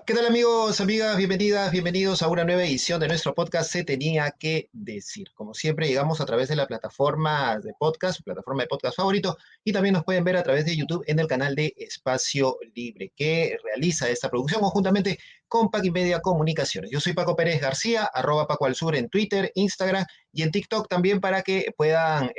¿Qué tal amigos, amigas? Bienvenidas, bienvenidos a una nueva edición de nuestro podcast Se Tenía que Decir. Como siempre, llegamos a través de la plataforma de podcast favorito, y también nos pueden ver a través de YouTube en el canal de Espacio Libre, que realiza esta producción conjuntamente con Media Comunicaciones. Yo soy Paco Pérez García, arroba Paco al Sur en Twitter, Instagram y en TikTok también, para que puedan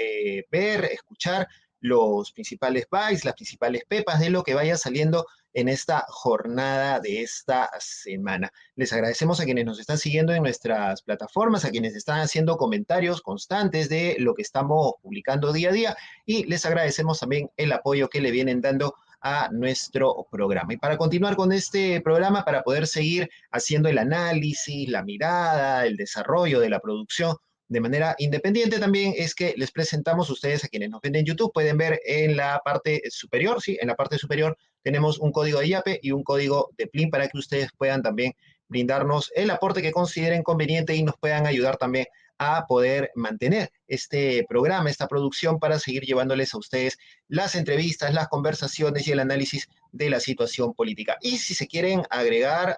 ver, escuchar los principales bytes, las principales pepas de lo que vaya saliendo en esta jornada de esta semana. Les agradecemos a quienes nos están siguiendo en nuestras plataformas, a quienes están haciendo comentarios constantes de lo que estamos publicando día a día, y les agradecemos también el apoyo que le vienen dando a nuestro programa. Y para continuar con este programa, para poder seguir haciendo el análisis, la mirada, el desarrollo de la producción de manera independiente, también es que les presentamos a ustedes, a quienes nos ven en YouTube, pueden ver en la parte superior, sí, en la parte superior tenemos un código de IAPE y un código de PLIN para que ustedes puedan también brindarnos el aporte que consideren conveniente y nos puedan ayudar también a poder mantener este programa, esta producción, para seguir llevándoles a ustedes las entrevistas, las conversaciones y el análisis de la situación política. Y si se quieren agregar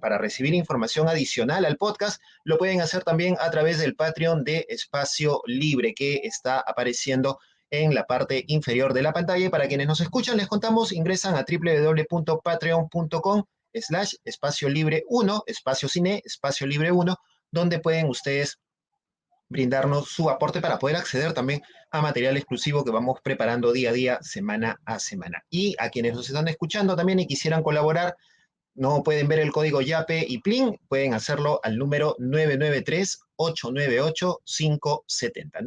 para recibir información adicional al podcast, lo pueden hacer también a través del Patreon de Espacio Libre, que está apareciendo en la parte inferior de la pantalla. Y para quienes nos escuchan, les contamos, ingresan a www.patreon.com/espacio libre 1, espacio cine, espacio libre 1, donde pueden ustedes brindarnos su aporte para poder acceder también a material exclusivo que vamos preparando día a día, semana a semana. Y a quienes nos están escuchando también y quisieran colaborar, no pueden ver el código YAPE y PLIN, pueden hacerlo al número 993-898-570.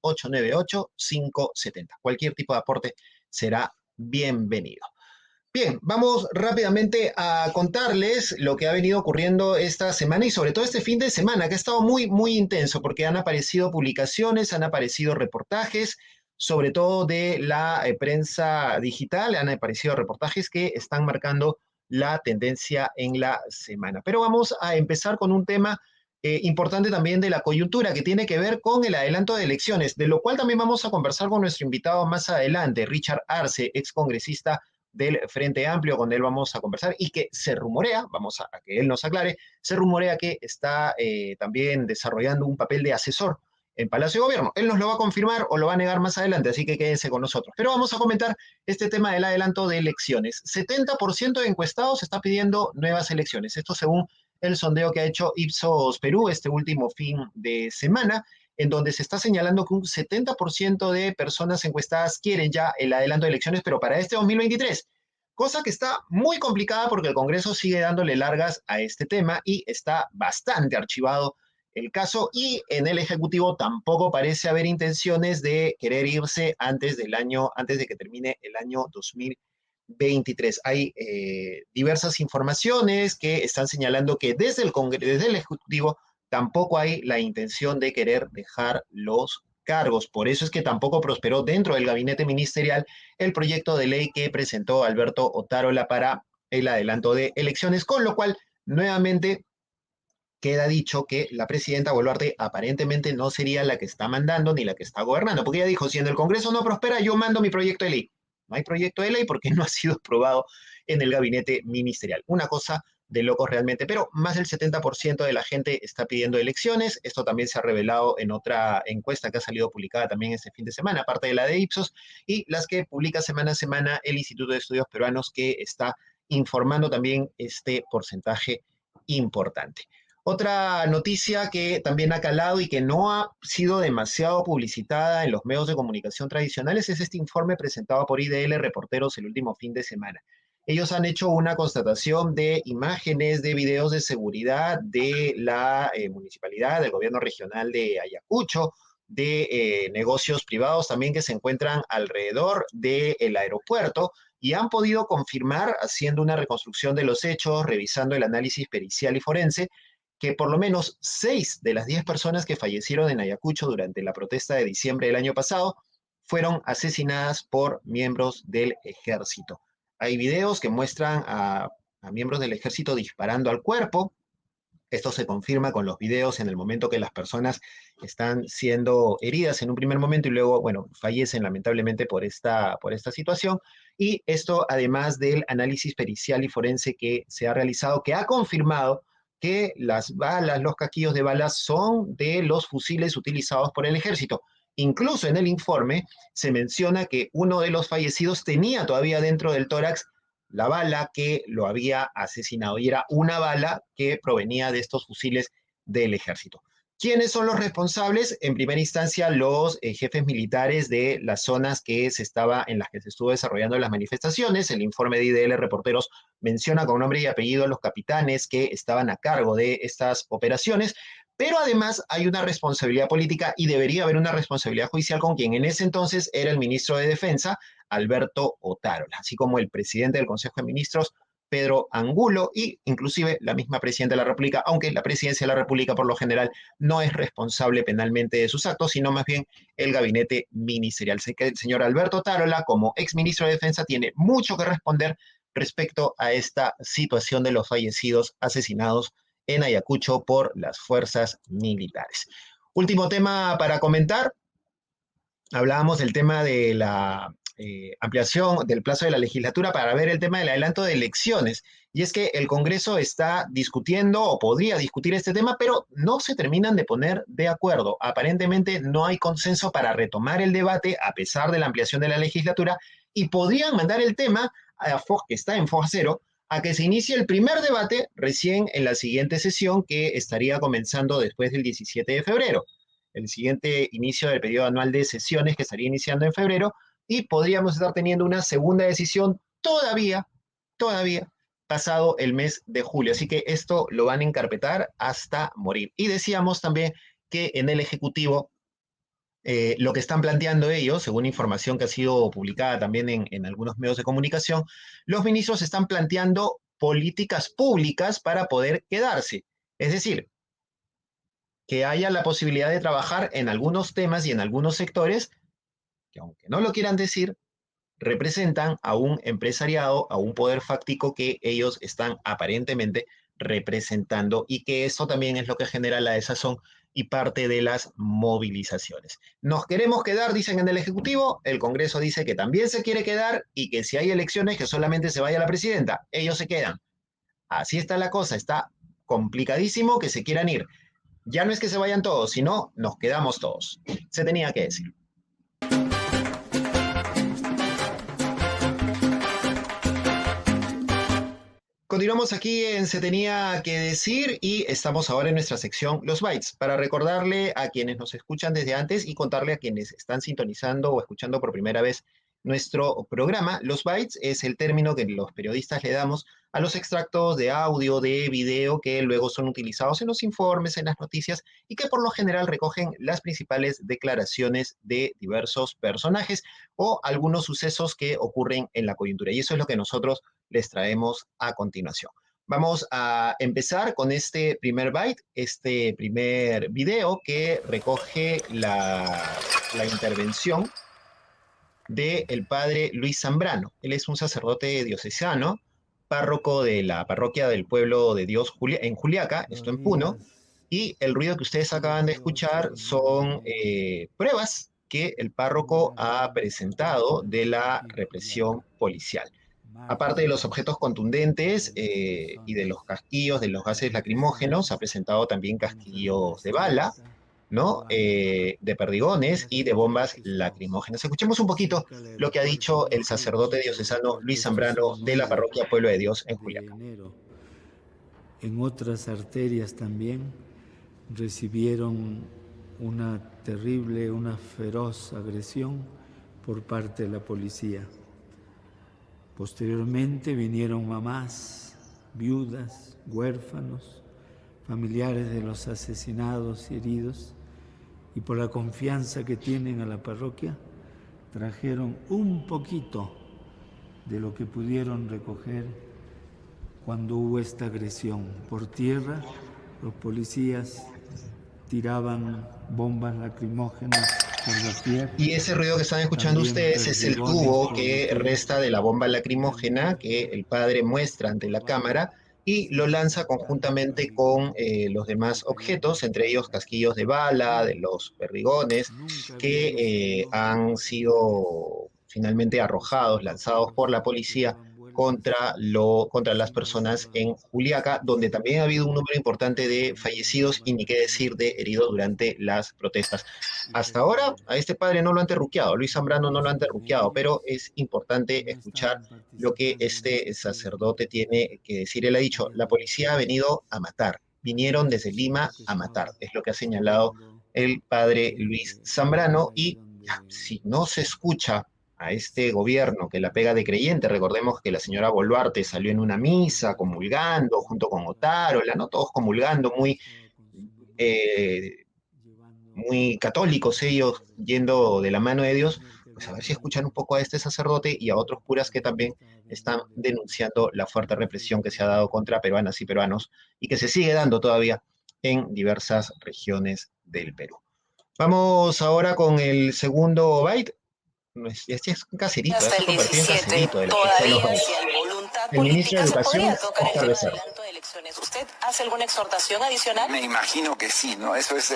993-898-570. Cualquier tipo de aporte será bienvenido. Bien, vamos rápidamente a contarles lo que ha venido ocurriendo esta semana y sobre todo este fin de semana, que ha estado muy, muy intenso, porque han aparecido publicaciones, han aparecido reportajes, sobre todo de la prensa digital, han aparecido reportajes que están marcando la tendencia en la semana. Pero vamos a empezar con un tema importante también de la coyuntura, que tiene que ver con el adelanto de elecciones, de lo cual también vamos a conversar con nuestro invitado más adelante, Richard Arce, excongresista del Frente Amplio. Con él vamos a conversar y que se rumorea, vamos a que él nos aclare, se rumorea que está también desarrollando un papel de asesor en Palacio de Gobierno. Él nos lo va a confirmar o lo va a negar más adelante, así que quédense con nosotros. Pero vamos a comentar este tema del adelanto de elecciones. 70% de encuestados está pidiendo nuevas elecciones. Esto según el sondeo que ha hecho Ipsos Perú este último fin de semana, en donde se está señalando que un 70% de personas encuestadas quieren ya el adelanto de elecciones, pero para este 2023, cosa que está muy complicada porque el Congreso sigue dándole largas a este tema y está bastante archivado el caso, y en el Ejecutivo tampoco parece haber intenciones de querer irse antes de que termine el año 2023. Hay diversas informaciones que están señalando que desde el Ejecutivo tampoco hay la intención de querer dejar los cargos. Por eso es que tampoco prosperó dentro del gabinete ministerial el proyecto de ley que presentó Alberto Otárola para el adelanto de elecciones, con lo cual nuevamente queda dicho que la presidenta Boluarte aparentemente no sería la que está mandando ni la que está gobernando, porque ella dijo: si en el Congreso no prospera, yo mando mi proyecto de ley. No hay proyecto de ley porque no ha sido aprobado en el gabinete ministerial. Una cosa de locos realmente, pero más del 70% de la gente está pidiendo elecciones. Esto también se ha revelado en otra encuesta que ha salido publicada también este fin de semana, aparte de la de Ipsos, y las que publica semana a semana el Instituto de Estudios Peruanos, que está informando también este porcentaje importante. Otra noticia que también ha calado y que no ha sido demasiado publicitada en los medios de comunicación tradicionales es este informe presentado por IDL Reporteros el último fin de semana. Ellos han hecho una constatación de imágenes, de videos de seguridad de la municipalidad, del gobierno regional de Ayacucho, de negocios privados también que se encuentran alrededor del aeropuerto, y han podido confirmar, haciendo una reconstrucción de los hechos, revisando el análisis pericial y forense, que por lo menos 6 de las 10 personas que fallecieron en Ayacucho durante la protesta de diciembre del año pasado fueron asesinadas por miembros del ejército. Hay videos que muestran a miembros del ejército disparando al cuerpo. Esto se confirma con los videos en el momento que las personas están siendo heridas en un primer momento y luego, bueno, fallecen lamentablemente por esta situación. Y esto además del análisis pericial y forense que se ha realizado, que ha confirmado que las balas, los casquillos de balas son de los fusiles utilizados por el ejército. Incluso en el informe se menciona que uno de los fallecidos tenía todavía dentro del tórax la bala que lo había asesinado y era una bala que provenía de estos fusiles del ejército. ¿Quiénes son los responsables? En primera instancia, los jefes militares de las zonas en las que se estuvo desarrollando las manifestaciones. El informe de IDL Reporteros menciona con nombre y apellido a los capitanes que estaban a cargo de estas operaciones, pero además hay una responsabilidad política y debería haber una responsabilidad judicial con quien en ese entonces era el ministro de Defensa, Alberto Otárola, así como el presidente del Consejo de Ministros, Pedro Angulo, y inclusive la misma presidenta de la República, aunque la presidencia de la República por lo general no es responsable penalmente de sus actos, sino más bien el gabinete ministerial. Sé que el señor Alberto Otárola, como exministro de Defensa, tiene mucho que responder respecto a esta situación de los fallecidos asesinados en Ayacucho por las fuerzas militares. Último tema para comentar. Hablábamos del tema de la ampliación del plazo de la legislatura para ver el tema del adelanto de elecciones. Y es que el Congreso está discutiendo o podría discutir este tema, pero no se terminan de poner de acuerdo. Aparentemente no hay consenso para retomar el debate a pesar de la ampliación de la legislatura y podrían mandar el tema a FOJ, que está en FOJ 0, a que se inicie el primer debate recién en la siguiente sesión que estaría comenzando después del 17 de febrero. El siguiente inicio del periodo anual de sesiones que estaría iniciando en febrero y podríamos estar teniendo una segunda decisión todavía pasado el mes de julio. Así que esto lo van a encarpetar hasta morir. Y decíamos también que en el Ejecutivo lo que están planteando ellos, según información que ha sido publicada también en algunos medios de comunicación, los ministros están planteando políticas públicas para poder quedarse. Es decir, que haya la posibilidad de trabajar en algunos temas y en algunos sectores que, aunque no lo quieran decir, representan a un empresariado, a un poder fáctico que ellos están aparentemente representando y que eso también es lo que genera la desazón y parte de las movilizaciones. Nos queremos quedar, dicen en el Ejecutivo, el Congreso dice que también se quiere quedar y que si hay elecciones que solamente se vaya la presidenta, ellos se quedan. Así está la cosa, está complicadísimo que se quieran ir. Ya no es que se vayan todos, sino nos quedamos todos. Se tenía que decir. Continuamos aquí en Se Tenía que Decir y estamos ahora en nuestra sección Los Bytes, para recordarle a quienes nos escuchan desde antes y contarle a quienes están sintonizando o escuchando por primera vez nuestro programa. Los bytes es el término que los periodistas le damos a los extractos de audio, de video que luego son utilizados en los informes, en las noticias y que por lo general recogen las principales declaraciones de diversos personajes o algunos sucesos que ocurren en la coyuntura. Y eso es lo que nosotros les traemos a continuación. Vamos a empezar con este primer byte, este primer video que recoge la intervención del padre Luis Zambrano. Él es un sacerdote diocesano, párroco de la parroquia del Pueblo de Dios en Juliaca, esto en Puno, y el ruido que ustedes acaban de escuchar son pruebas que el párroco ha presentado de la represión policial. Aparte de los objetos contundentes y de los casquillos, de los gases lacrimógenos, ha presentado también casquillos de bala, ¿no? De perdigones y de bombas lacrimógenas. Escuchemos un poquito lo que ha dicho el sacerdote diocesano Luis Zambrano de la parroquia Pueblo de Dios en Juliaca. En otras arterias también recibieron una terrible, una feroz agresión por parte de la policía. Posteriormente vinieron mamás, viudas, huérfanos, familiares de los asesinados y heridos, y por la confianza que tienen a la parroquia, trajeron un poquito de lo que pudieron recoger cuando hubo esta agresión. Por tierra, los policías tiraban bombas lacrimógenas por la tierra. Y ese ruido que están escuchando ustedes es el tubo que resta de la bomba lacrimógena que el padre muestra ante la cámara y lo lanza conjuntamente con los demás objetos, entre ellos casquillos de bala, de los perdigones, que han sido finalmente arrojados, lanzados por la policía contra las personas en Juliaca, donde también ha habido un número importante de fallecidos y ni qué decir de heridos durante las protestas. Hasta ahora a este padre no lo han terruqueado, Luis Zambrano no lo han terruqueado, pero es importante escuchar lo que este sacerdote tiene que decir. Él ha dicho, la policía ha venido a matar, vinieron desde Lima a matar, es lo que ha señalado el padre Luis Zambrano, y ya, si no se escucha a este gobierno que la pega de creyente, recordemos que la señora Boluarte salió en una misa comulgando junto con Otárola, ¿no? Todos comulgando eh, muy católicos ellos, yendo de la mano de Dios, pues a ver si escuchan un poco a este sacerdote y a otros curas que también están denunciando la fuerte represión que se ha dado contra peruanas y peruanos y que se sigue dando todavía en diversas regiones del Perú. Vamos ahora con el segundo byte. Este es un caserito, ya Hasta se el convirtió en 17, caserito de la de los todavía bytes. si hay voluntad El ministro de política, se Educación, podría tocar el Oscar tema Becerra. adelanto de elecciones. ¿Usted hace alguna exhortación adicional? Me imagino que sí, ¿no? Eso es,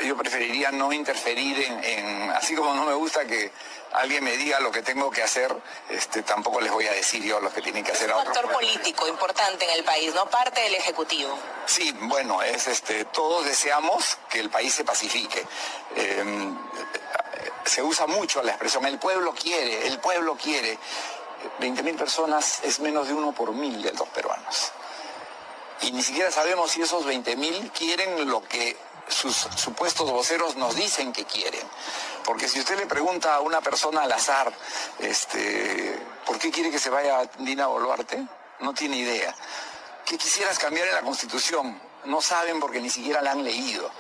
yo preferiría no interferir así como no me gusta que alguien me diga lo que tengo que hacer, tampoco les voy a decir yo lo que tienen que hacer Es a un otros. actor político importante en el país, ¿no? Parte del Ejecutivo. Sí, bueno, todos deseamos que el país se pacifique. Se usa mucho la expresión, el pueblo quiere, el pueblo quiere. 20.000 personas es menos de 1 por 1.000 de los peruanos. Y ni siquiera sabemos si esos 20.000 quieren lo que sus supuestos voceros nos dicen que quieren. Porque si usted le pregunta a una persona al azar, ¿por qué quiere que se vaya Dina Boluarte? No tiene idea. ¿Qué quisieras cambiar en la Constitución? No saben porque ni siquiera la han leído.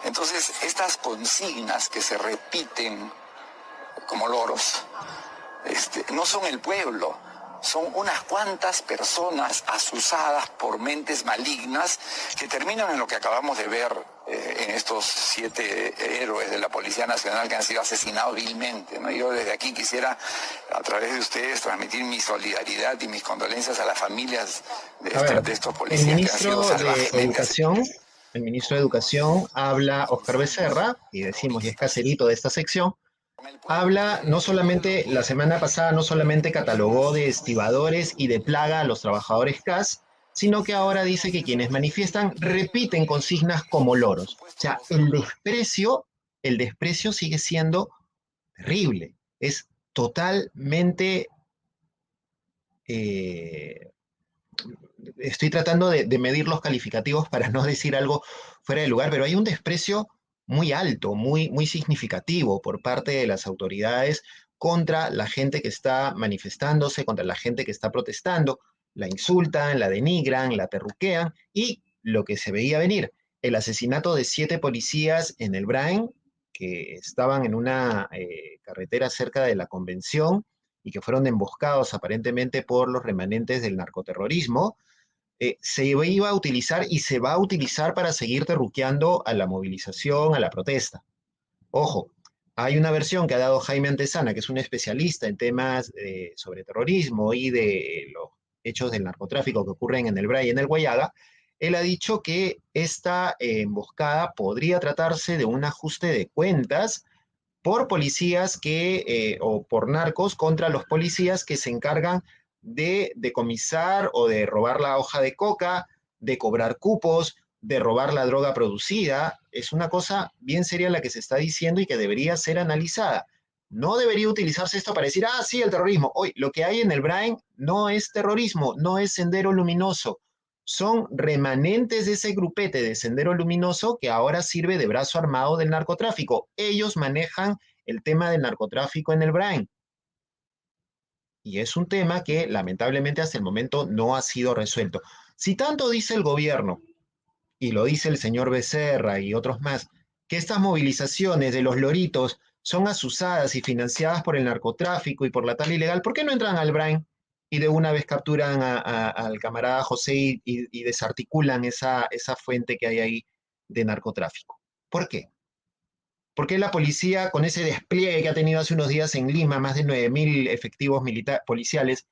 Entonces, estas consignas que se repiten como loros, no son el pueblo, son unas cuantas personas asusadas por mentes malignas que terminan en lo que acabamos de ver en estos 7 héroes de la Policía Nacional que han sido asesinados vilmente, ¿no? Yo desde aquí quisiera, a través de ustedes, transmitir mi solidaridad y mis condolencias a las familias de estos policías que han sido salvajemente asesinados. El ministro de Educación habla, Oscar Becerra, y decimos, y es caserito de esta sección, habla no solamente, la semana pasada no solamente catalogó de estibadores y de plaga a los trabajadores CAS, sino que ahora dice que quienes manifiestan repiten consignas como loros. O sea, el desprecio sigue siendo terrible. Es totalmente... estoy tratando de medir los calificativos para no decir algo fuera de lugar, pero hay un desprecio muy alto, muy significativo por parte de las autoridades contra la gente que está manifestándose, contra la gente que está protestando. La insultan, la denigran, la terruquean, y lo que se veía venir, el asesinato de 7 policías en el Brain, que estaban en una carretera cerca de la Convención y que fueron emboscados aparentemente por los remanentes del narcoterrorismo, se iba a utilizar y se va a utilizar para seguir terruqueando a la movilización, a la protesta. Ojo, hay una versión que ha dado Jaime Antesana, que es un especialista en temas sobre terrorismo y de los hechos del narcotráfico que ocurren en el Bray y en el Guayaga. Él ha dicho que esta emboscada podría tratarse de un ajuste de cuentas por policías o por narcos contra los policías que se encargan de decomisar o de robar la hoja de coca, de cobrar cupos, de robar la droga producida. Es una cosa bien seria la que se está diciendo y que debería ser analizada. No debería utilizarse esto para decir, sí, el terrorismo. Hoy, lo que hay en el Brain no es terrorismo, no es Sendero Luminoso. Son remanentes de ese grupete de Sendero Luminoso que ahora sirve de brazo armado del narcotráfico. Ellos manejan el tema del narcotráfico en el Brain. Y es un tema que lamentablemente hasta el momento no ha sido resuelto. Si tanto dice el gobierno, y lo dice el señor Becerra y otros más, que estas movilizaciones de los loritos son asusadas y financiadas por el narcotráfico y por la tala ilegal, ¿por qué no entran al Brain y de una vez capturan al camarada José y desarticulan esa fuente que hay ahí de narcotráfico? ¿Por qué? ¿Por qué la policía, con ese despliegue que ha tenido hace unos días en Lima, más de 9.000 efectivos policiales,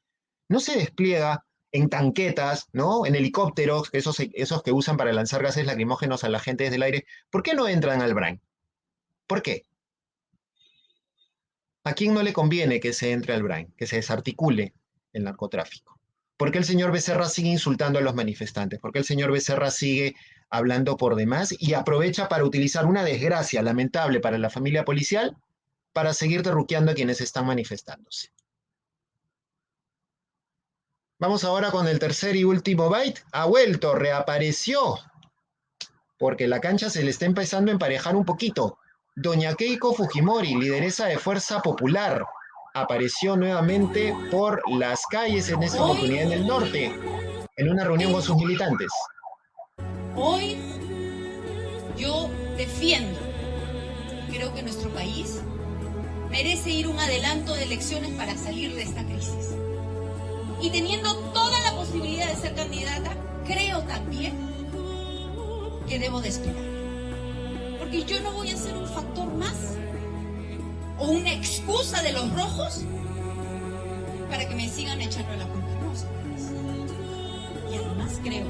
no se despliega en tanquetas, ¿no? En helicópteros, esos que usan para lanzar gases lacrimógenos a la gente desde el aire, ¿por qué no entran al Brain? ¿Por qué? ¿A quién no le conviene que se entre al Brain, que se desarticule el narcotráfico? ¿Por qué el señor Becerra sigue insultando a los manifestantes? ¿Por qué el señor Becerra sigue hablando por demás y aprovecha para utilizar una desgracia lamentable para la familia policial para seguir derruqueando a quienes están manifestándose? Vamos ahora con el tercer y último byte. Ha vuelto, reapareció, porque la cancha se le está empezando a emparejar un poquito. Doña Keiko Fujimori, lideresa de Fuerza Popular, apareció nuevamente por las calles en esta oportunidad en el norte, en una reunión con sus militantes. Hoy yo defiendo, creo que nuestro país merece ir un adelanto de elecciones para salir de esta crisis. Y teniendo toda la posibilidad de ser candidata, creo también que debo de esperar. Porque yo no voy a ser un factor más o una excusa de los rojos para que me sigan echando la culpa. No, señores. Y además creo,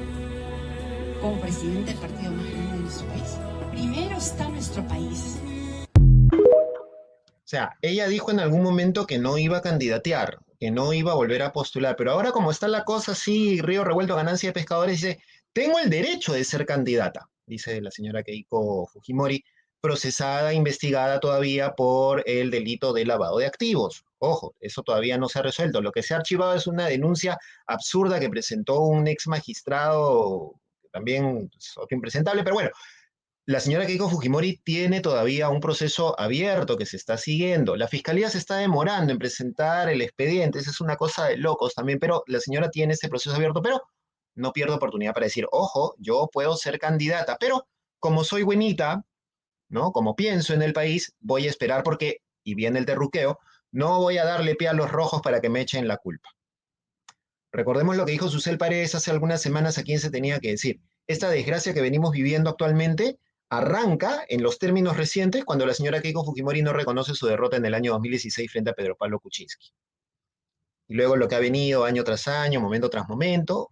como presidente del partido más grande de nuestro país, primero está nuestro país. O sea, ella dijo en algún momento que no iba a candidatear, que no iba a volver a postular, pero ahora como está la cosa así, río revuelto, ganancia de pescadores, dice, tengo el derecho de ser candidata, dice la señora Keiko Fujimori, procesada, investigada todavía por el delito de lavado de activos. Ojo, eso todavía no se ha resuelto. Lo que se ha archivado es una denuncia absurda que presentó un ex magistrado, también otro impresentable, pero bueno, la señora Keiko Fujimori tiene todavía un proceso abierto que se está siguiendo. La fiscalía se está demorando en presentar el expediente, esa es una cosa de locos también, pero la señora tiene ese proceso abierto, pero no pierdo oportunidad para decir, ojo, yo puedo ser candidata, pero como soy buenita, ¿no? Como pienso en el país, voy a esperar porque, y viene el terruqueo, no voy a darle pie a los rojos para que me echen la culpa. Recordemos lo que dijo Susel Paredes hace algunas semanas a quien se tenía que decir. Esta desgracia que venimos viviendo actualmente arranca en los términos recientes cuando la señora Keiko Fujimori no reconoce su derrota en el año 2016 frente a Pedro Pablo Kuczynski. Y luego lo que ha venido año tras año, momento tras momento,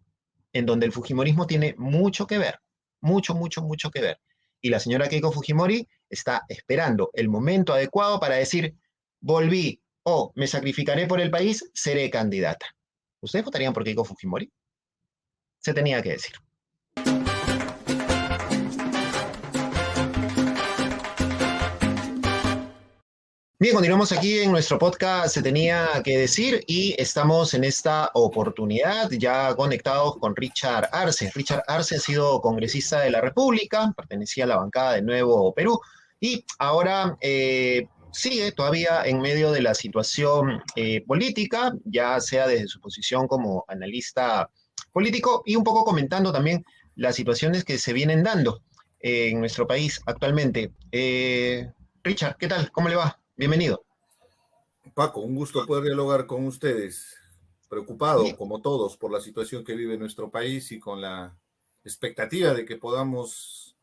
en donde el fujimorismo tiene mucho que ver, mucho, mucho, mucho que ver. Y la señora Keiko Fujimori está esperando el momento adecuado para decir, volví o me sacrificaré por el país, seré candidata. ¿Ustedes votarían por Keiko Fujimori? Se tenía que decir. Bien, continuamos aquí en nuestro podcast Se Tenía que Decir y estamos en esta oportunidad ya conectados con Richard Arce. Richard Arce ha sido congresista de la República, pertenecía a la bancada de Nuevo Perú y ahora sigue todavía en medio de la situación política, ya sea desde su posición como analista político y un poco comentando también las situaciones que se vienen dando en nuestro país actualmente. Richard, ¿qué tal? ¿Cómo le va? Bienvenido. Paco, un gusto poder dialogar con ustedes. Preocupado, Bien. como todos, por la situación que vive nuestro país y con la expectativa de que podamos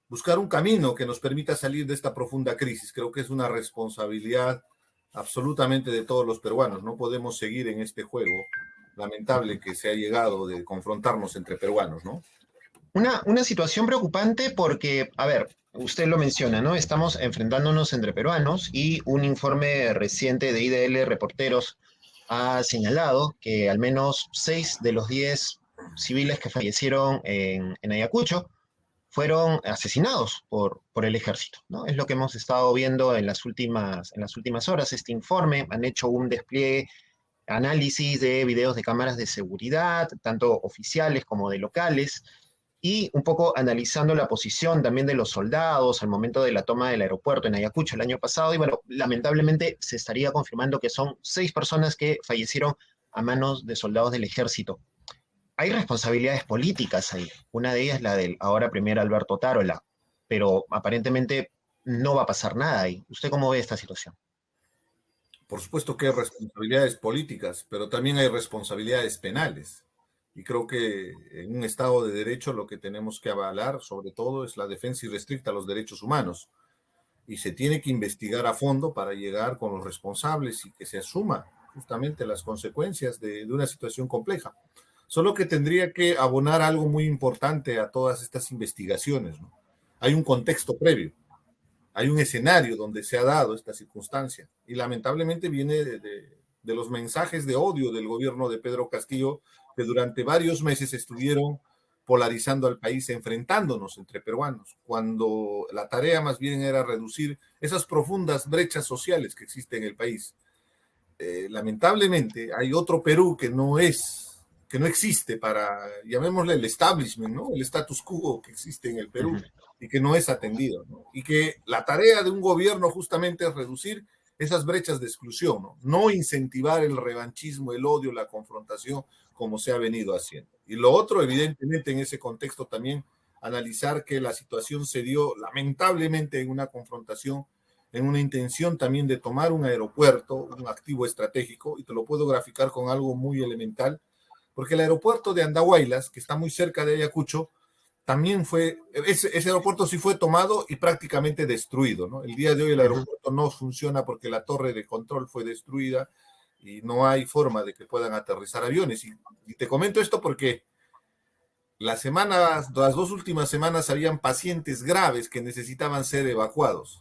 buscar un camino que nos permita salir de esta profunda crisis. Creo que es una responsabilidad absolutamente de todos los peruanos. No podemos seguir en este juego lamentable que se ha llegado de confrontarnos entre peruanos, ¿no? Una situación preocupante porque, a ver, usted lo menciona, ¿no? Estamos enfrentándonos entre peruanos y un informe reciente de IDL Reporteros ha señalado que al menos 6 de los 10 civiles que fallecieron en Ayacucho fueron asesinados por el ejército, ¿no? Es lo que hemos estado viendo en las últimas horas. Este informe han hecho un despliegue, análisis de videos de cámaras de seguridad, tanto oficiales como de locales, y un poco analizando la posición también de los soldados al momento de la toma del aeropuerto en Ayacucho el año pasado, y bueno, lamentablemente se estaría confirmando que son 6 personas que fallecieron a manos de soldados del ejército. Hay responsabilidades políticas ahí, una de ellas la del ahora primer Alberto Tarola, pero aparentemente no va a pasar nada ahí. ¿Usted cómo ve esta situación? Por supuesto que hay responsabilidades políticas, pero también hay responsabilidades penales. Y creo que en un Estado de Derecho lo que tenemos que avalar, sobre todo, es la defensa irrestricta a los derechos humanos. Y se tiene que investigar a fondo para llegar con los responsables y que se asuma justamente las consecuencias de una situación compleja. solo que tendría que abonar algo muy importante a todas estas investigaciones, ¿no? Hay un contexto previo, hay un escenario donde se ha dado esta circunstancia y lamentablemente viene de los mensajes de odio del gobierno de Pedro Castillo, que durante varios meses estuvieron polarizando al país, enfrentándonos entre peruanos, cuando la tarea más bien era reducir esas profundas brechas sociales que existen en el país. Lamentablemente hay otro Perú que no existe para, llamémosle el establishment, ¿no? El status quo que existe en el Perú y que no es atendido, ¿no? Y que la tarea de un gobierno justamente es reducir esas brechas de exclusión, ¿no? No incentivar el revanchismo, el odio, la confrontación, como se ha venido haciendo. Y lo otro, evidentemente, en ese contexto también, analizar que la situación se dio lamentablemente en una confrontación, en una intención también de tomar un aeropuerto, un activo estratégico, y te lo puedo graficar con algo muy elemental, porque el aeropuerto de Andahuaylas, que está muy cerca de Ayacucho, también ese aeropuerto sí fue tomado y prácticamente destruido, ¿no? El día de hoy el aeropuerto no funciona porque la torre de control fue destruida y no hay forma de que puedan aterrizar aviones. Y te comento esto porque las 2 últimas semanas habían pacientes graves que necesitaban ser evacuados.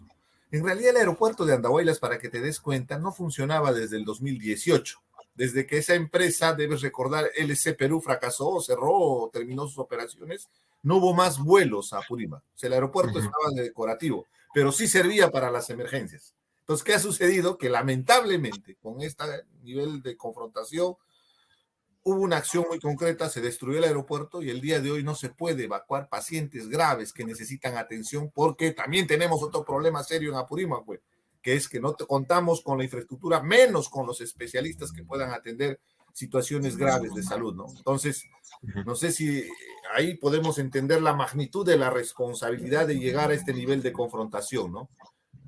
En realidad el aeropuerto de Andahuaylas, para que te des cuenta, no funcionaba desde el 2018. Desde que esa empresa, debes recordar, LC Perú fracasó, cerró, terminó sus operaciones, no hubo más vuelos a Apurímac. O sea, el aeropuerto estaba de decorativo, pero sí servía para las emergencias. Entonces, ¿qué ha sucedido? Que lamentablemente, con este nivel de confrontación, hubo una acción muy concreta, se destruyó el aeropuerto y el día de hoy no se puede evacuar pacientes graves que necesitan atención, porque también tenemos otro problema serio en Apurímac, pues, que es que no contamos con la infraestructura, menos con los especialistas que puedan atender situaciones graves de salud, ¿no? Entonces, no sé si ahí podemos entender la magnitud de la responsabilidad de llegar a este nivel de confrontación, ¿no?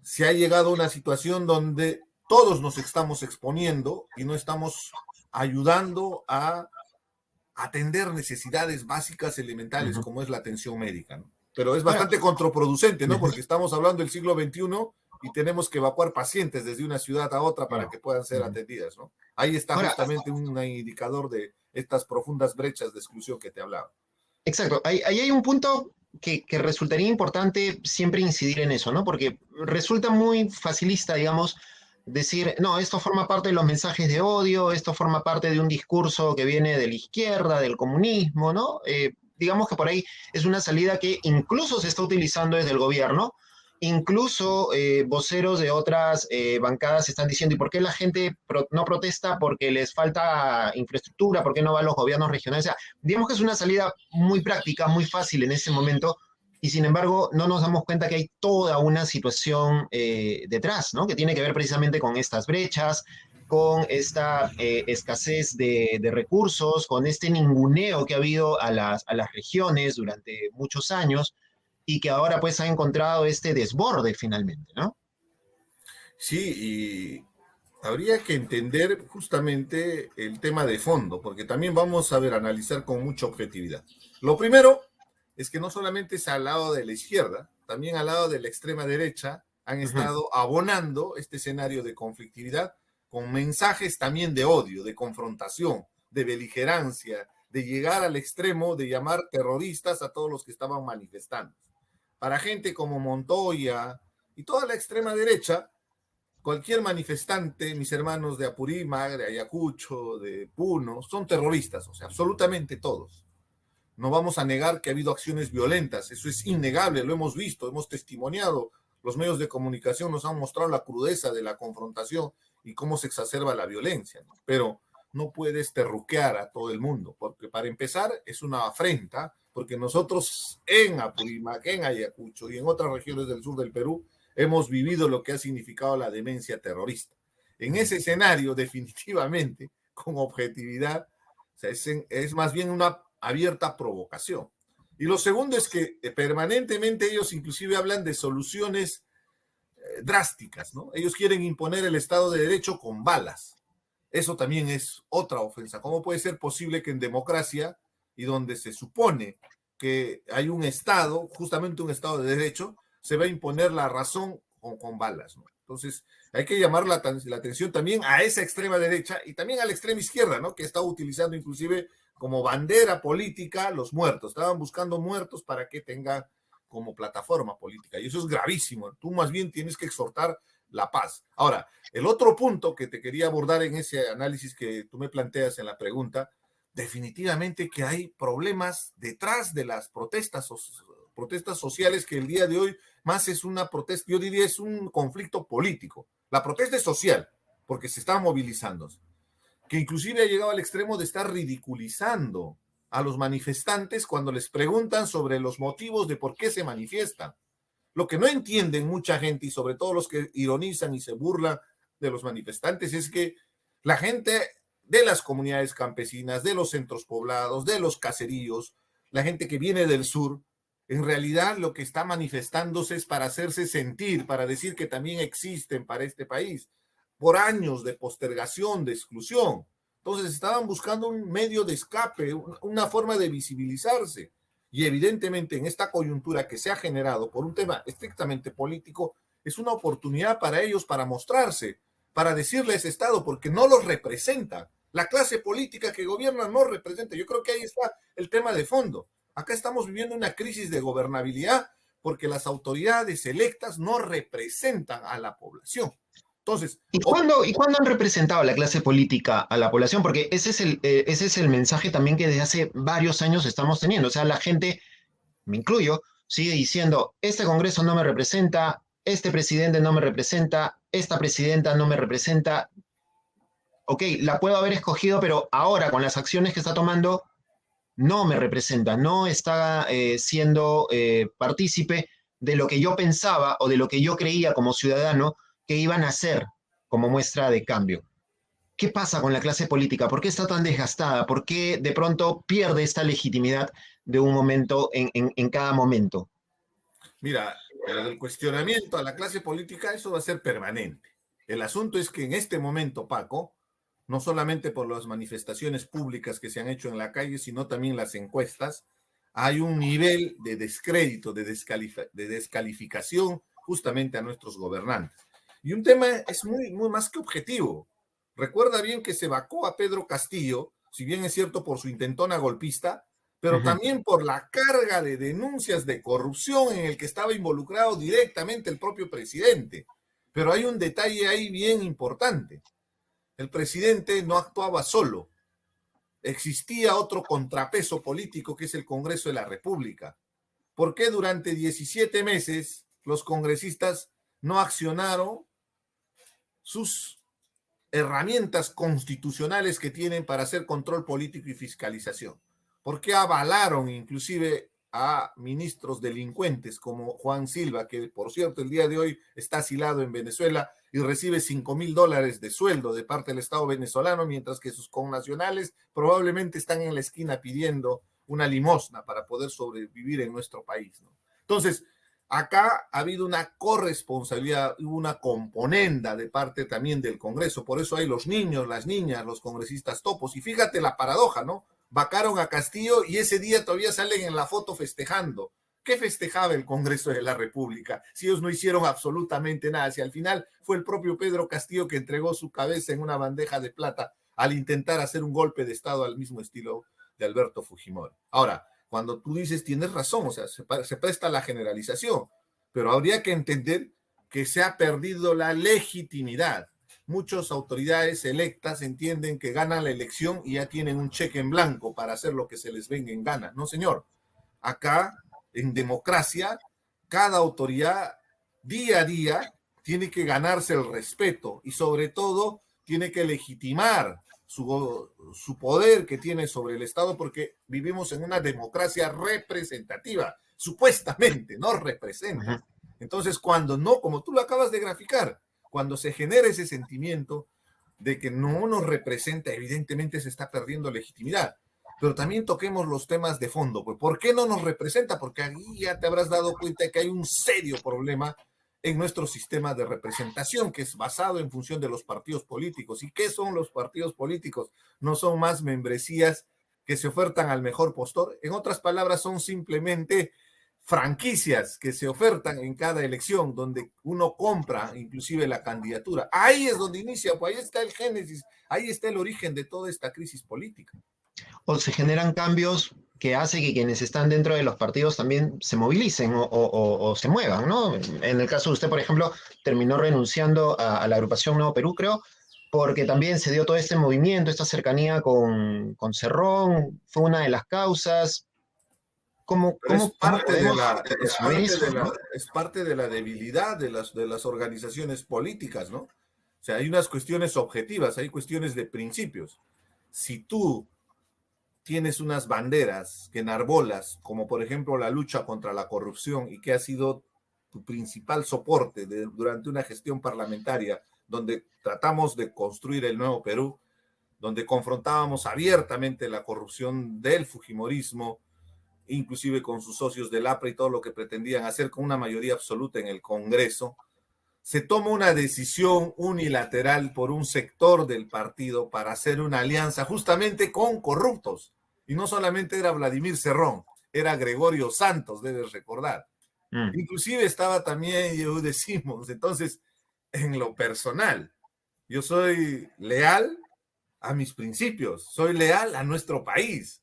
Se ha llegado a una situación donde todos nos estamos exponiendo y no estamos ayudando a atender necesidades básicas elementales como es la atención médica, ¿no? Pero es bastante contraproducente, ¿no? Porque estamos hablando del siglo XXI y tenemos que evacuar pacientes desde una ciudad a otra para que puedan ser atendidas, ¿no? Ahí está justamente un indicador de estas profundas brechas de exclusión que te hablaba. Exacto, ahí hay un punto que resultaría importante siempre incidir en eso, ¿no? Porque resulta muy facilista, digamos, decir, no, esto forma parte de los mensajes de odio, esto forma parte de un discurso que viene de la izquierda, del comunismo, ¿no? Digamos que por ahí es una salida que incluso se está utilizando desde el gobierno, incluso voceros de otras bancadas están diciendo, ¿y por qué la gente no protesta? Porque les falta infraestructura, ¿por qué no van los gobiernos regionales? O sea, digamos que es una salida muy práctica, muy fácil en ese momento, y sin embargo no nos damos cuenta que hay toda una situación detrás, ¿no? Que tiene que ver precisamente con estas brechas, con esta escasez de recursos, con este ninguneo que ha habido a las regiones durante muchos años, y que ahora pues ha encontrado este desborde finalmente, ¿no? Sí, y habría que entender justamente el tema de fondo, porque también vamos a analizar con mucha objetividad. Lo primero es que no solamente es al lado de la izquierda, también al lado de la extrema derecha han estado abonando este escenario de conflictividad con mensajes también de odio, de confrontación, de beligerancia, de llegar al extremo de llamar terroristas a todos los que estaban manifestando. Para gente como Montoya y toda la extrema derecha, cualquier manifestante, mis hermanos de Apurímac, de Ayacucho, de Puno, son terroristas, o sea, absolutamente todos. No vamos a negar que ha habido acciones violentas, eso es innegable, lo hemos visto, hemos testimoniado, los medios de comunicación nos han mostrado la crudeza de la confrontación y cómo se exacerba la violencia, ¿no? Pero no puedes terruquear a todo el mundo, porque para empezar es una afrenta, porque nosotros en Apurímac, en Ayacucho y en otras regiones del sur del Perú hemos vivido lo que ha significado la demencia terrorista. En ese escenario, definitivamente, con objetividad, o sea, es más bien una abierta provocación. Y lo segundo es que permanentemente ellos inclusive hablan de soluciones drásticas, ¿no? Ellos quieren imponer el Estado de Derecho con balas. Eso también es otra ofensa. ¿Cómo puede ser posible que en democracia, y donde se supone que hay un Estado, justamente un Estado de Derecho, se va a imponer la razón con balas, ¿no? Entonces, hay que llamar la atención también a esa extrema derecha y también a la extrema izquierda, ¿no? Que está utilizando inclusive como bandera política los muertos. Estaban buscando muertos para que tengan como plataforma política. Y eso es gravísimo. Tú más bien tienes que exhortar la paz. Ahora, el otro punto que te quería abordar en ese análisis que tú me planteas en la pregunta, definitivamente que hay problemas detrás de las protestas sociales, que el día de hoy más es una protesta, yo diría es un conflicto político. La protesta es social, porque se están movilizando, que inclusive ha llegado al extremo de estar ridiculizando a los manifestantes cuando les preguntan sobre los motivos de por qué se manifiestan. Lo que no entienden mucha gente, y sobre todo los que ironizan y se burlan de los manifestantes, es que la gente de las comunidades campesinas, de los centros poblados, de los caseríos, la gente que viene del sur, en realidad lo que está manifestándose es para hacerse sentir, para decir que también existen para este país, por años de postergación, de exclusión. Entonces estaban buscando un medio de escape, una forma de visibilizarse. Y evidentemente en esta coyuntura que se ha generado por un tema estrictamente político, es una oportunidad para ellos para mostrarse, para decirle a ese Estado, porque no los representa. La clase política que gobierna no representa. Yo creo que ahí está el tema de fondo. Acá estamos viviendo una crisis de gobernabilidad porque las autoridades electas no representan a la población. Entonces, ¿Y cuándo han representado a la clase política a la población? Porque ese es el mensaje también que desde hace varios años estamos teniendo. O sea, la gente, me incluyo, sigue diciendo, este Congreso no me representa, este presidente no me representa, esta presidenta no me representa. Ok, la puedo haber escogido, pero ahora con las acciones que está tomando, no me representa, no está siendo partícipe de lo que yo pensaba o de lo que yo creía como ciudadano que iban a hacer como muestra de cambio. ¿Qué pasa con la clase política? ¿Por qué está tan desgastada? ¿Por qué de pronto pierde esta legitimidad de un momento en cada momento? Mira, el cuestionamiento a la clase política, eso va a ser permanente. El asunto es que en este momento, Paco, no solamente por las manifestaciones públicas que se han hecho en la calle, sino también las encuestas, hay un nivel de descrédito, de descalificación justamente a nuestros gobernantes. Y un tema es muy más que objetivo. Recuerda bien que se vacó a Pedro Castillo, si bien es cierto por su intentona golpista, pero también por la carga de denuncias de corrupción en el que estaba involucrado directamente el propio presidente. Pero hay un detalle ahí bien importante. El presidente no actuaba solo. Existía otro contrapeso político que es el Congreso de la República. ¿Por qué durante 17 meses los congresistas no accionaron sus herramientas constitucionales que tienen para hacer control político y fiscalización? ¿Por qué avalaron inclusive a ministros delincuentes como Juan Silva, que por cierto el día de hoy está asilado en Venezuela y recibe $5,000 de sueldo de parte del Estado venezolano, mientras que sus connacionales probablemente están en la esquina pidiendo una limosna para poder sobrevivir en nuestro país, ¿no? Entonces, acá ha habido una corresponsabilidad, una componenda de parte también del Congreso. Por eso hay los niños, las niñas, los congresistas topos. Y fíjate la paradoja, ¿no? Vacaron a Castillo y ese día todavía salen en la foto festejando. ¿Qué festejaba el Congreso de la República si ellos no hicieron absolutamente nada? Si al final fue el propio Pedro Castillo que entregó su cabeza en una bandeja de plata al intentar hacer un golpe de Estado al mismo estilo de Alberto Fujimori. Ahora, cuando tú dices, tienes razón, o sea, se presta la generalización, pero habría que entender que se ha perdido la legitimidad. Muchas autoridades electas entienden que ganan la elección y ya tienen un cheque en blanco para hacer lo que se les venga en gana. No, señor. Acá, en democracia, cada autoridad día a día tiene que ganarse el respeto y sobre todo tiene que legitimar su poder que tiene sobre el Estado, porque vivimos en una democracia representativa, supuestamente, no representa. Entonces, cuando no, como tú lo acabas de graficar, cuando se genera ese sentimiento de que no nos representa, evidentemente se está perdiendo legitimidad. Pero también toquemos los temas de fondo. Pues, ¿por qué no nos representa? Porque ahí ya te habrás dado cuenta de que hay un serio problema en nuestro sistema de representación, que es basado en función de los partidos políticos. ¿Y qué son los partidos políticos? No son más membresías que se ofertan al mejor postor. En otras palabras, son simplemente franquicias que se ofertan en cada elección, donde uno compra inclusive la candidatura. Ahí es donde inicia, pues ahí está el génesis, ahí está el origen de toda esta crisis política. O se generan cambios que hace que quienes están dentro de los partidos también se movilicen o se muevan, ¿no? En el caso de usted, por ejemplo, terminó renunciando a la agrupación Nuevo Perú, creo, porque también se dio todo este movimiento, esta cercanía con Cerrón, fue una de las causas. Pero ¿Cómo podemos resolver eso, ¿no? es parte de la debilidad de las organizaciones políticas, ¿no? O sea, hay unas cuestiones objetivas, hay cuestiones de principios. Si tú tienes unas banderas que enarbolas, como por ejemplo la lucha contra la corrupción y que ha sido tu principal soporte durante una gestión parlamentaria donde tratamos de construir el nuevo Perú, donde confrontábamos abiertamente la corrupción del fujimorismo, inclusive con sus socios del APRA y todo lo que pretendían hacer con una mayoría absoluta en el Congreso, se toma una decisión unilateral por un sector del partido para hacer una alianza justamente con corruptos. Y no solamente era Vladimir Cerrón, era Gregorio Santos, debes recordar. Inclusive estaba también Yehude Simons. Entonces, en lo personal, yo soy leal a mis principios, soy leal a nuestro país.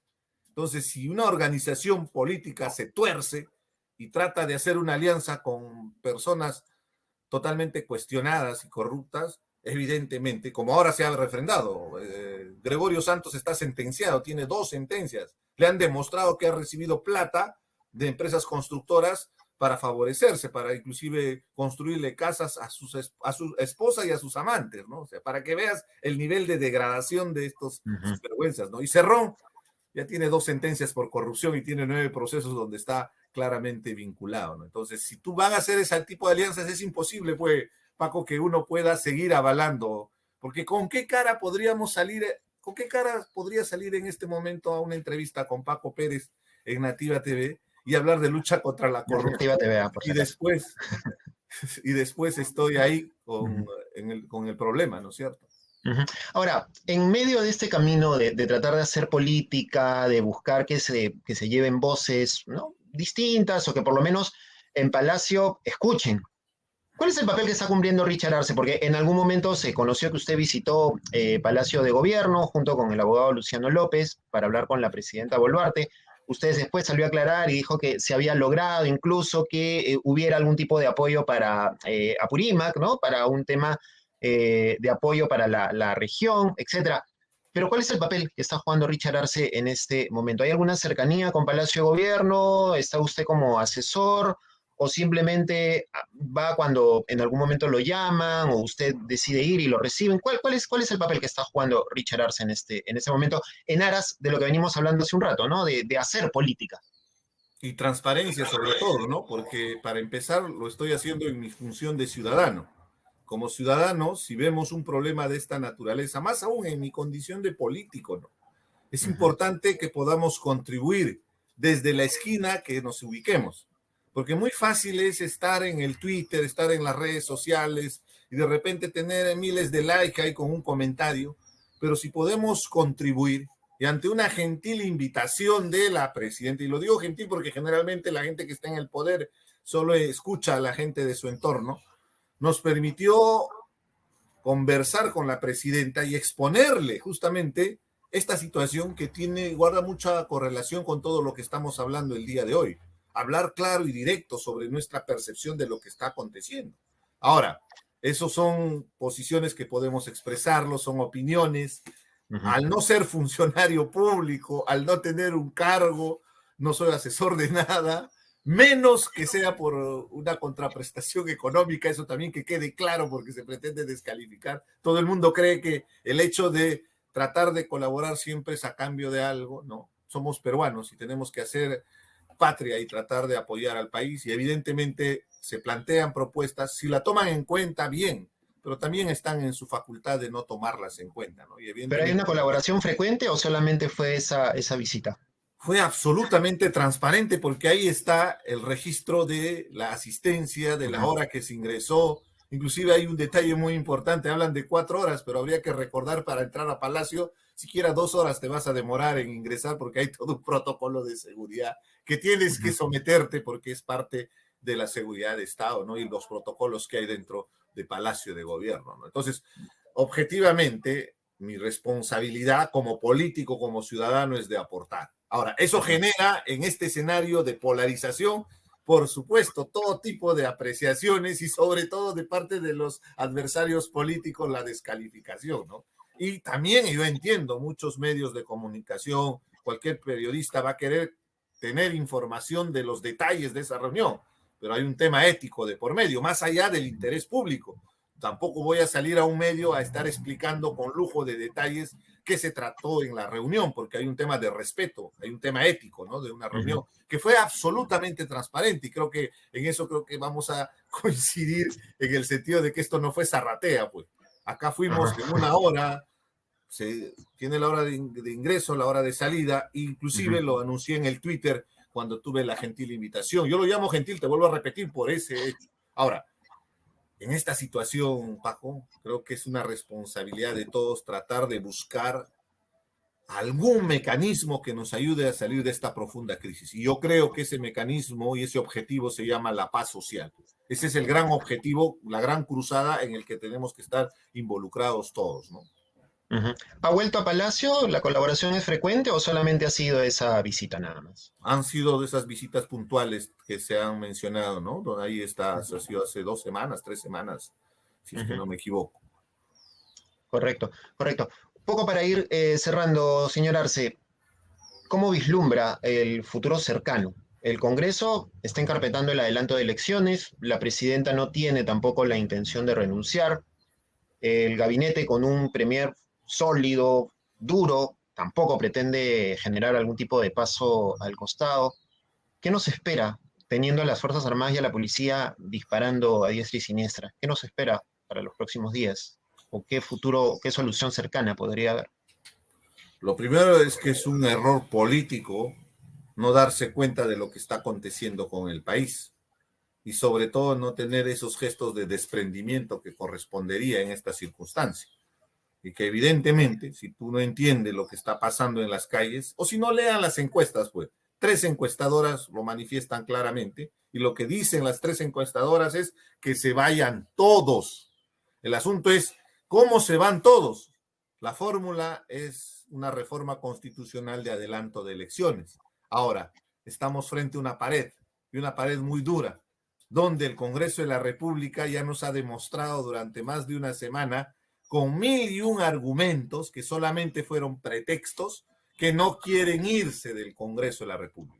Entonces, si una organización política se tuerce y trata de hacer una alianza con personas totalmente cuestionadas y corruptas, evidentemente, como ahora se ha refrendado, Gregorio Santos está sentenciado, tiene 2 sentencias, le han demostrado que ha recibido plata de empresas constructoras para favorecerse, para inclusive construirle casas a su esposa y a sus amantes, ¿no? O sea, para que veas el nivel de degradación de estos vergüenzas, ¿no? Y Cerrón ya tiene 2 sentencias por corrupción y tiene 9 procesos donde está claramente vinculado, ¿no? Entonces, si tú vas a hacer ese tipo de alianzas, es imposible, pues, Paco, que uno pueda seguir avalando, porque ¿con qué cara podríamos salir, con qué cara podría salir en este momento a una entrevista con Paco Pérez en Nativa TV y hablar de lucha contra la corrupción? Nativa TV, por y después, y después estoy ahí con el problema, ¿no es cierto? Ahora, en medio de este camino de tratar de hacer política, de buscar que se lleven voces, ¿no?, distintas o que por lo menos en Palacio escuchen, ¿cuál es el papel que está cumpliendo Richard Arce? Porque en algún momento se conoció que usted visitó Palacio de Gobierno junto con el abogado Luciano López para hablar con la presidenta Boluarte. Usted después salió a aclarar y dijo que se había logrado incluso que hubiera algún tipo de apoyo para Apurímac, ¿no?, para un tema de apoyo para la región, etcétera. Pero ¿cuál es el papel que está jugando Richard Arce en este momento? ¿Hay alguna cercanía con Palacio de Gobierno? ¿Está usted como asesor? ¿O simplemente va cuando en algún momento lo llaman o usted decide ir y lo reciben? ¿Cuál es el papel que está jugando Richard Arce en este momento en aras de lo que venimos hablando hace un rato, ¿no?, de hacer política? Y transparencia sobre todo, ¿no? Porque para empezar lo estoy haciendo en mi función de ciudadano. Como ciudadano, si vemos un problema de esta naturaleza, más aún en mi condición de político, ¿no?, es importante que podamos contribuir desde la esquina que nos ubiquemos. Porque muy fácil es estar en el Twitter, estar en las redes sociales y de repente tener miles de likes ahí con un comentario, pero si podemos contribuir y ante una gentil invitación de la presidenta, y lo digo gentil porque generalmente la gente que está en el poder solo escucha a la gente de su entorno, nos permitió conversar con la presidenta y exponerle justamente esta situación que guarda mucha correlación con todo lo que estamos hablando el día de hoy. Hablar claro y directo sobre nuestra percepción de lo que está aconteciendo. Ahora, esos son posiciones que podemos expresarlo, son opiniones. Al no ser funcionario público, al no tener un cargo, no soy asesor de nada, menos que sea por una contraprestación económica, eso también que quede claro porque se pretende descalificar. Todo el mundo cree que el hecho de tratar de colaborar siempre es a cambio de algo, ¿no? Somos peruanos y tenemos que hacer patria y tratar de apoyar al país y evidentemente se plantean propuestas, si la toman en cuenta, bien, pero también están en su facultad de no tomarlas en cuenta, ¿no? Y ¿Pero hay una colaboración frecuente o solamente fue esa visita? Fue absolutamente transparente porque ahí está el registro de la asistencia, de la hora que se ingresó. Inclusive hay un detalle muy importante, hablan de 4 horas, pero habría que recordar para entrar a Palacio, siquiera 2 horas te vas a demorar en ingresar porque hay todo un protocolo de seguridad que tienes que someterte porque es parte de la seguridad de Estado, ¿no? Y los protocolos que hay dentro de Palacio de Gobierno, ¿no? Entonces, objetivamente, mi responsabilidad como político, como ciudadano, es de aportar. Ahora, eso genera en este escenario de polarización, por supuesto, todo tipo de apreciaciones y sobre todo de parte de los adversarios políticos la descalificación, ¿no? Y también yo entiendo, muchos medios de comunicación, cualquier periodista va a querer tener información de los detalles de esa reunión, pero hay un tema ético de por medio, más allá del interés público. Tampoco voy a salir a un medio a estar explicando con lujo de detalles qué se trató en la reunión, porque hay un tema de respeto, hay un tema ético, ¿no? De una reunión que fue absolutamente transparente, y creo que en eso creo que vamos a coincidir en el sentido de que esto no fue zarratea, pues. Acá fuimos en una hora, se tiene la hora de ingreso, la hora de salida, inclusive lo anuncié en el Twitter cuando tuve la gentil invitación. Yo lo llamo gentil, te vuelvo a repetir, por ese hecho. Ahora, en esta situación, Paco, creo que es una responsabilidad de todos tratar de buscar algún mecanismo que nos ayude a salir de esta profunda crisis. Y yo creo que ese mecanismo y ese objetivo se llama la paz social. Ese es el gran objetivo, la gran cruzada en el que tenemos que estar involucrados todos, ¿no? ¿Ha vuelto a Palacio? ¿La colaboración es frecuente o solamente ha sido esa visita nada más? Han sido de esas visitas puntuales que se han mencionado, ¿no? Ahí está, ha sido hace 2 semanas, 3 semanas, si es que no me equivoco. Correcto, correcto. Un poco para ir cerrando, señor Arce, ¿cómo vislumbra el futuro cercano? El Congreso está encarpetando el adelanto de elecciones, la presidenta no tiene tampoco la intención de renunciar, el gabinete con un premier sólido, duro, tampoco pretende generar algún tipo de paso al costado. ¿Qué nos espera teniendo a las Fuerzas Armadas y a la policía disparando a diestra y siniestra? ¿Qué nos espera para los próximos días? ¿O qué futuro, qué solución cercana podría haber? Lo primero es que es un error político no darse cuenta de lo que está aconteciendo con el país y sobre todo no tener esos gestos de desprendimiento que correspondería en esta circunstancia. Y que evidentemente, si tú no entiendes lo que está pasando en las calles, o si no lean las encuestas, pues 3 encuestadoras lo manifiestan claramente, y lo que dicen las 3 encuestadoras es que se vayan todos. El asunto es, ¿cómo se van todos? La fórmula es una reforma constitucional de adelanto de elecciones. Ahora, estamos frente a una pared, y una pared muy dura, donde el Congreso de la República ya nos ha demostrado durante más de una semana con 1001 argumentos que solamente fueron pretextos, que no quieren irse del Congreso de la República.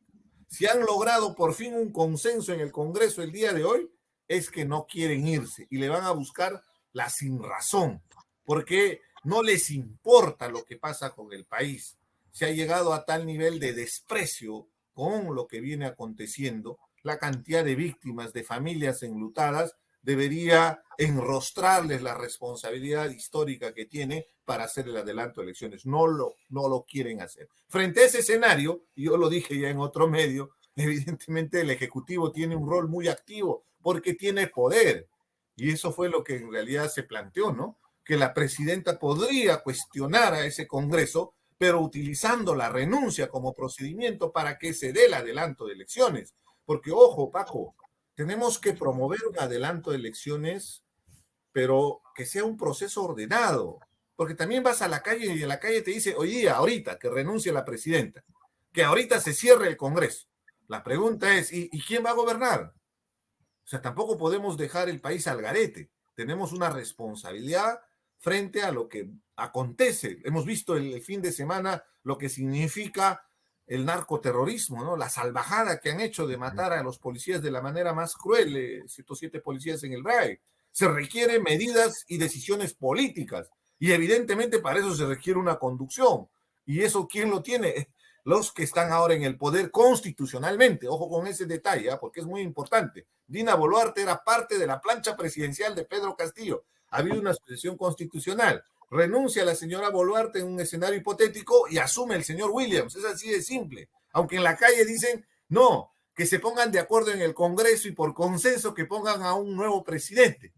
Si han logrado por fin un consenso en el Congreso el día de hoy, es que no quieren irse y le van a buscar la sinrazón, porque no les importa lo que pasa con el país. Se ha llegado a tal nivel de desprecio con lo que viene aconteciendo, la cantidad de víctimas, de familias enlutadas, debería enrostrarles la responsabilidad histórica que tiene para hacer el adelanto de elecciones. No lo quieren hacer. Frente a ese escenario, y yo lo dije ya en otro medio, evidentemente el Ejecutivo tiene un rol muy activo porque tiene poder. Y eso fue lo que en realidad se planteó, ¿no? Que la presidenta podría cuestionar a ese Congreso, pero utilizando la renuncia como procedimiento para que se dé el adelanto de elecciones. Porque, ojo, Paco, tenemos que promover un adelanto de elecciones, pero que sea un proceso ordenado. Porque también vas a la calle y en la calle te dice, oye, ahorita que renuncie la presidenta, que ahorita se cierre el Congreso. La pregunta es, ¿y quién va a gobernar? O sea, tampoco podemos dejar el país al garete. Tenemos una responsabilidad frente a lo que acontece. Hemos visto el fin de semana lo que significa el narcoterrorismo, ¿no? La salvajada que han hecho de matar a los policías de la manera más cruel, 107 policías en el BRAE. Se requieren medidas y decisiones políticas. Y evidentemente para eso se requiere una conducción. ¿Y eso quién lo tiene? Los que están ahora en el poder constitucionalmente. Ojo con ese detalle, ¿eh? Porque es muy importante. Dina Boluarte era parte de la plancha presidencial de Pedro Castillo. Ha habido una sucesión constitucional. Renuncia la señora Boluarte en un escenario hipotético y asume el señor Williams. Es así de simple. Aunque en la calle dicen, no, que se pongan de acuerdo en el Congreso y por consenso que pongan a un nuevo presidente.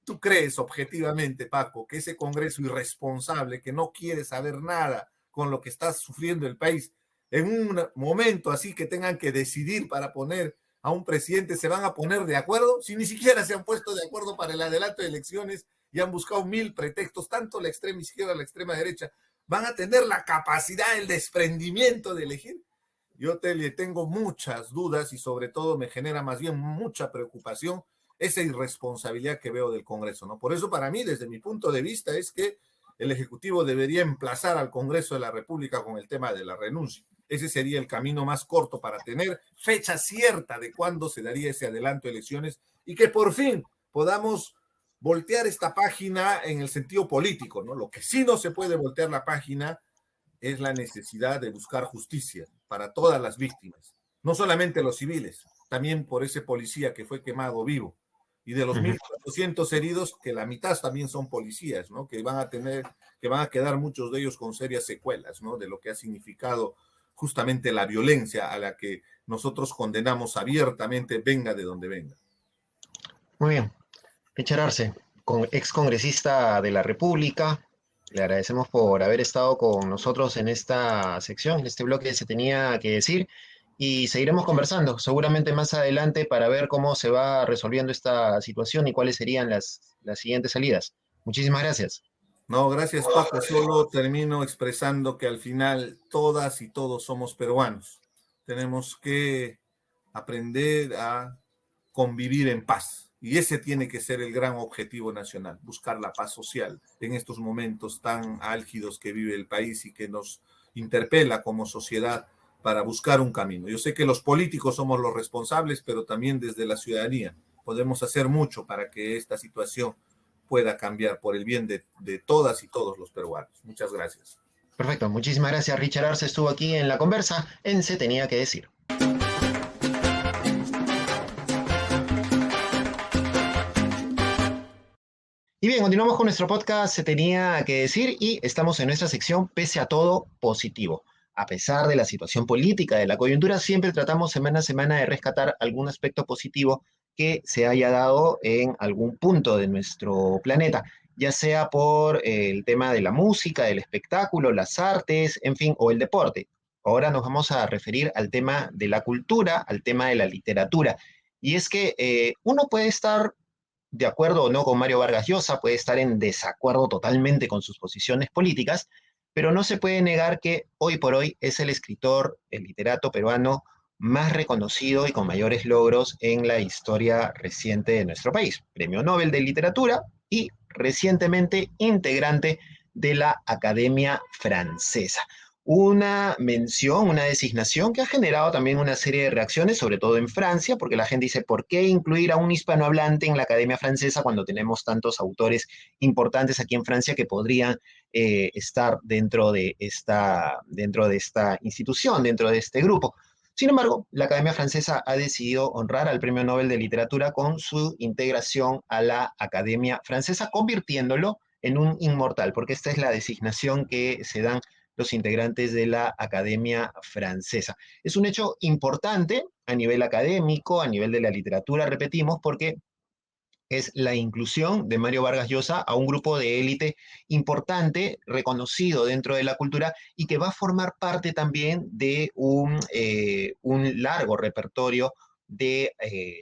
¿Tú crees objetivamente, Paco, que ese Congreso irresponsable, que no quiere saber nada con lo que está sufriendo el país, en un momento así que tengan que decidir para poner a un presidente, se van a poner de acuerdo? Si ni siquiera se han puesto de acuerdo para el adelanto de elecciones y han buscado 1000 pretextos, tanto la extrema izquierda, la extrema derecha, van a tener la capacidad, el desprendimiento de elegir. Yo le tengo muchas dudas y sobre todo me genera más bien mucha preocupación esa irresponsabilidad que veo del Congreso, ¿no? Por eso para mí, desde mi punto de vista, es que el Ejecutivo debería emplazar al Congreso de la República con el tema de la renuncia. Ese sería el camino más corto para tener fecha cierta de cuándo se daría ese adelanto de elecciones y que por fin podamos voltear esta página en el sentido político, ¿no? Lo que sí no se puede voltear la página es la necesidad de buscar justicia para todas las víctimas, no solamente los civiles, también por ese policía que fue quemado vivo, y de los 1.400 heridos, que la mitad también son policías, ¿no? Que van a quedar muchos de ellos con serias secuelas, ¿no? De lo que ha significado justamente la violencia a la que nosotros condenamos abiertamente, venga de donde venga. Muy bien. Richard Arce, ex congresista de la República, le agradecemos por haber estado con nosotros en esta sección, en este bloque Se Tenía que Decir, y seguiremos conversando seguramente más adelante para ver cómo se va resolviendo esta situación y cuáles serían las siguientes salidas. Muchísimas gracias. No, gracias, Paco. Solo termino expresando que al final todas y todos somos peruanos. Tenemos que aprender a convivir en paz. Y ese tiene que ser el gran objetivo nacional, buscar la paz social en estos momentos tan álgidos que vive el país y que nos interpela como sociedad para buscar un camino. Yo sé que los políticos somos los responsables, pero también desde la ciudadanía podemos hacer mucho para que esta situación pueda cambiar por el bien de todas y todos los peruanos. Muchas gracias. Perfecto, muchísimas gracias. Richard Arce estuvo aquí en la conversa en Se Tenía que Decir. Y bien, continuamos con nuestro podcast Se Tenía que Decir y estamos en nuestra sección Pese a todo positivo. A pesar de la situación política, de la coyuntura, siempre tratamos semana a semana de rescatar algún aspecto positivo que se haya dado en algún punto de nuestro planeta, ya sea por el tema de la música, del espectáculo, las artes, en fin, o el deporte. Ahora nos vamos a referir al tema de la cultura, al tema de la literatura. Y es que uno puede estar de acuerdo o no con Mario Vargas Llosa, puede estar en desacuerdo totalmente con sus posiciones políticas, pero no se puede negar que hoy por hoy es el escritor, el literato peruano más reconocido y con mayores logros en la historia reciente de nuestro país. Premio Nobel de Literatura y recientemente integrante de la Academia Francesa. Una mención, una designación que ha generado también una serie de reacciones, sobre todo en Francia, porque la gente dice, ¿por qué incluir a un hispanohablante en la Academia Francesa cuando tenemos tantos autores importantes aquí en Francia que podrían estar dentro de esta institución, dentro de este grupo? Sin embargo, la Academia Francesa ha decidido honrar al Premio Nobel de Literatura con su integración a la Academia Francesa, convirtiéndolo en un inmortal, porque esta es la designación que se dan los integrantes de la Academia Francesa. Es un hecho importante a nivel académico, a nivel de la literatura, repetimos, porque es la inclusión de Mario Vargas Llosa a un grupo de élite importante, reconocido dentro de la cultura y que va a formar parte también de un largo repertorio de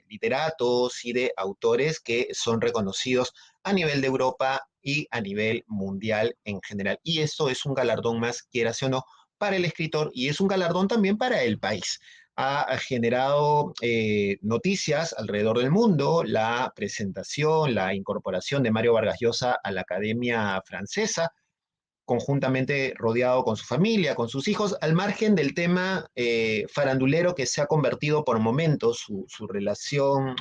literatos y de autores que son reconocidos a nivel de Europa y a nivel mundial en general. Y esto es un galardón más, quieras o no, para el escritor y es un galardón también para el país. Ha generado noticias alrededor del mundo, la presentación, la incorporación de Mario Vargas Llosa a la Academia Francesa, conjuntamente rodeado con su familia, con sus hijos, al margen del tema farandulero que se ha convertido por momentos su relación,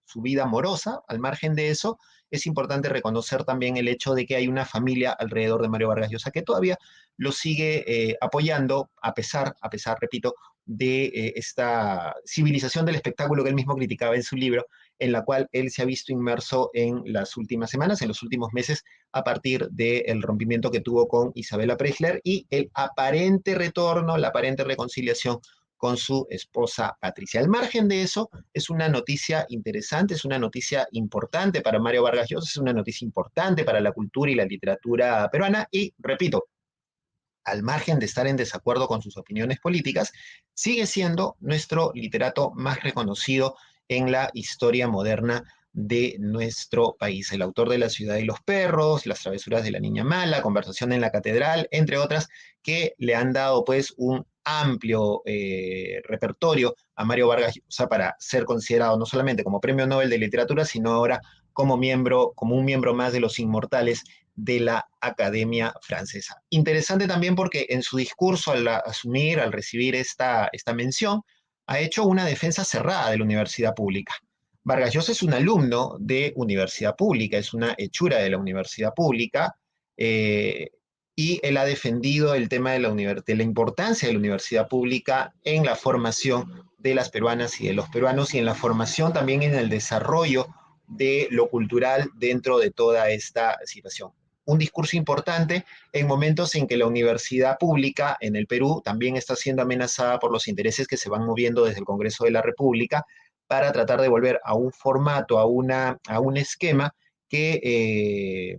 su vida amorosa. Al margen de eso, es importante reconocer también el hecho de que hay una familia alrededor de Mario Vargas Llosa que todavía lo sigue apoyando, a pesar, repito, de esta civilización del espectáculo que él mismo criticaba en su libro, en la cual él se ha visto inmerso en las últimas semanas, en los últimos meses, a partir del rompimiento que tuvo con Isabella Preisler y el aparente retorno, la aparente reconciliación con su esposa Patricia. Al margen de eso, es una noticia interesante, es una noticia importante para Mario Vargas Llosa, es una noticia importante para la cultura y la literatura peruana y, repito, al margen de estar en desacuerdo con sus opiniones políticas, sigue siendo nuestro literato más reconocido en la historia moderna de nuestro país. El autor de La ciudad y los perros, Las travesuras de la niña mala, Conversación en la catedral, entre otras, que le han dado pues un amplio repertorio a Mario Vargas Llosa para ser considerado no solamente como Premio Nobel de Literatura, sino ahora como un miembro más de los inmortales de la Academia Francesa. Interesante también porque en su discurso al recibir esta mención, ha hecho una defensa cerrada de la universidad pública. Vargas Llosa es un alumno de universidad pública, es una hechura de la universidad pública, y él ha defendido el tema de la importancia de la universidad pública en la formación de las peruanas y de los peruanos, y en la formación también en el desarrollo de lo cultural dentro de toda esta situación. Un discurso importante en momentos en que la universidad pública en el Perú también está siendo amenazada por los intereses que se van moviendo desde el Congreso de la República para tratar de volver a un formato, a un esquema que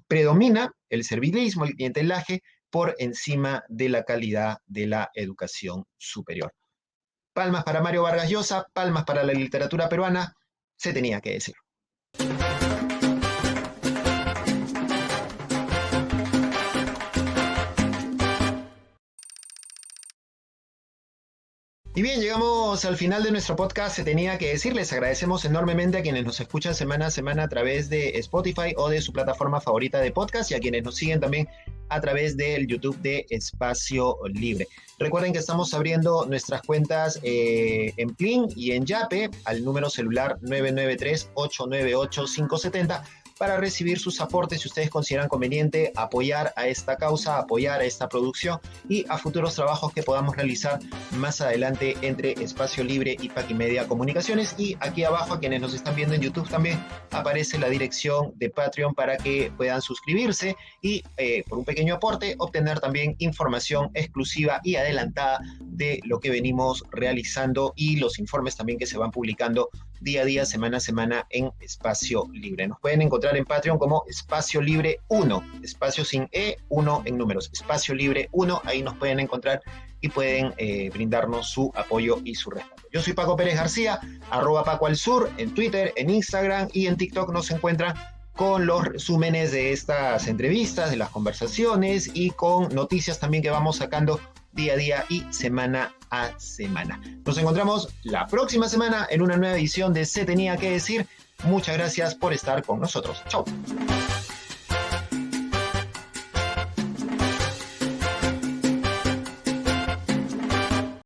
predomina el servilismo, el clientelaje, por encima de la calidad de la educación superior. Palmas para Mario Vargas Llosa, palmas para la literatura peruana, se tenía que decir. Y bien, llegamos al final de nuestro podcast. Se tenía que decir, les agradecemos enormemente a quienes nos escuchan semana a semana a través de Spotify o de su plataforma favorita de podcast, y a quienes nos siguen también a través del YouTube de Espacio Libre. Recuerden que estamos abriendo nuestras cuentas en Plin y en Yape al número celular 993-898-570 para recibir sus aportes si ustedes consideran conveniente apoyar a esta causa, apoyar a esta producción y a futuros trabajos que podamos realizar más adelante entre Espacio Libre y Paquimedia Comunicaciones. Y aquí abajo, a quienes nos están viendo en YouTube, también aparece la dirección de Patreon para que puedan suscribirse y por un pequeño aporte obtener también información exclusiva y adelantada de lo que venimos realizando y los informes también que se van publicando día a día, semana a semana en Espacio Libre. Nos pueden encontrar en Patreon como Espacio Libre 1, espacio sin E, 1 en números, Espacio Libre 1, ahí nos pueden encontrar y pueden brindarnos su apoyo y su respaldo. Yo soy Paco Pérez García, @Paco al Sur, en Twitter, en Instagram y en TikTok nos encuentran con los resúmenes de estas entrevistas, de las conversaciones y con noticias también que vamos sacando día a día y semana a semana. Nos encontramos la próxima semana en una nueva edición de Se Tenía que Decir. Muchas gracias por estar con nosotros. Chau.